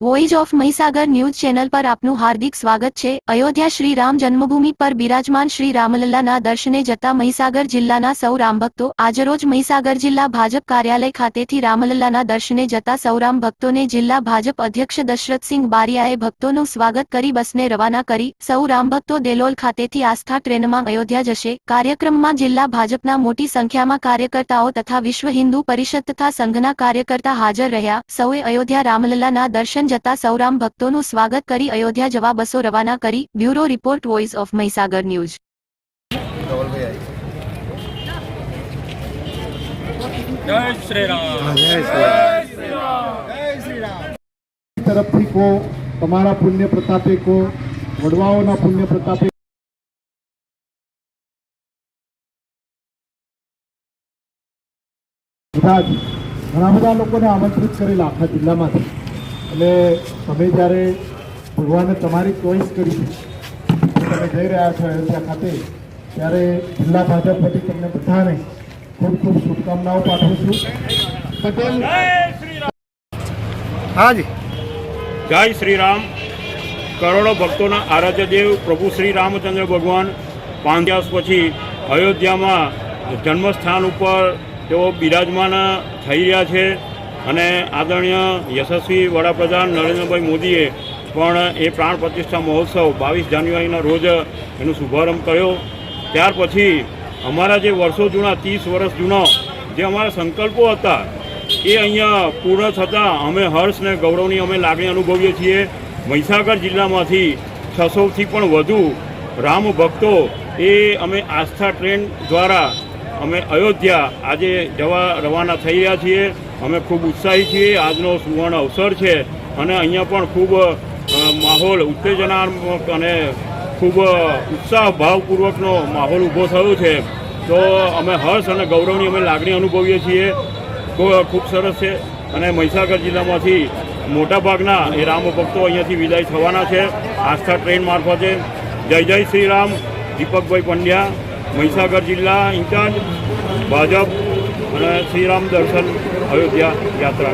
Voice of Mahisagar news channel પર આપનું હાર્દિક સ્વાગત છે। અયોધ્યા શ્રી રામ જન્મભૂમિ પર બિરાજમાન શ્રી રામલલ્લાના દર્શને જતા મહીસાગર જિલ્લાના સૌ રામભક્તો આજરોજ મહીસાગર જિલ્લા ભાજપ કાર્યાલય ખાતેથી રામલલ્લાના દર્શને જતા સૌ રામ ભક્તોને જિલ્લા ભાજપ અધ્યક્ષ દશરથસિંહ બારિયાએ ભક્તોનું સ્વાગત કરી બસને રવાના કરી। સૌ રામભક્તો દેલોલ ખાતેથી આસ્થા ટ્રેનમાં અયોધ્યા જશે। કાર્યક્રમમાં જિલ્લા ભાજપના મોટી સંખ્યામાં કાર્યકર્તાઓ તથા વિશ્વ હિન્દુ પરિષદ તથા સંઘના કાર્યકર્તા હાજર રહ્યા। સૌએ અયોધ્યા રામલલ્લાના દર્શન જતા સૌ રામ ભક્તોનું સ્વાગત કરી અયોધ્યા જવા બસો રવાના કરી। Bureau report voice of Mahisagar news. जय श्री राम जय श्री राम जय श्री राम तरफथी को तमारा पुण्य प्रतापे को वडवाओना पुण्य प्रतापे घણા બધા લોકોને આમંત્રિત કરેલા આખા જિલ્લામાંથી એટલે તમે જ્યારે ભગવાને તમારી ચોઈસ કરી તમે જઈ રહ્યા છો અયોધ્યા ખાતે ત્યારે જિલ્લા ભાજપ વતી તમને બધાને ખૂબ ખૂબ શુભકામનાઓ પાઠવું છું। પટેલ हाँ जी जय श्री राम। करोड़ों भक्तों आराध्य देव प्रभु श्री रामचंद्र भगवान 5 दिवस पछी अयोध्या में जन्मस्थान पर तेओ बिराजमान थई रह्या छे अने आदरणीय यशस्वी वडाप्रधान नरेन्द्रभाई मोदीए पण ए प्राण प्रतिष्ठा महोत्सव 22 जान्युआरीना रोज एनो शुभारंभ कर्यो। त्यार पछी अमारा जे वर्षो जूना 30 वर्ष जूनो जे अमारा संकल्पो हता ए अहींया पूर्ण थता अमे हर्ष ने गौरवनी अमे लागणी अनुभवीए छीए। महीसागर जिल्लामांथी 600 थी पण वधु राम भक्तो ए अमे आस्था ट्रेन द्वारा अमे अयोध्या आज जवा रवाना थई रह्या छीए। अमे खूब उत्साही छीए। आजनो सुवर्ण अवसर छे अने अहींया पण खूब माहोल उत्तेजनात्मक अने खूब उत्साह भावपूर्वकनो माहोल ऊभो थयो छे। तो अमे हर्ष अने गौरवनी अमे लागणी अनुभवीए छीए। खूब सरस है अने महीसागर जिल्लामांथी मोटा भागना ए राम भक्तो अहींयाथी विदाय थवाना छे आस्था ट्रेन मार्फते। जय जय श्री राम। दीपकभाई पंड्या, महीसागर जिल्ला इंचार्ज भाजप अने श्रीराम दर्शन अयोध्या यात्रा।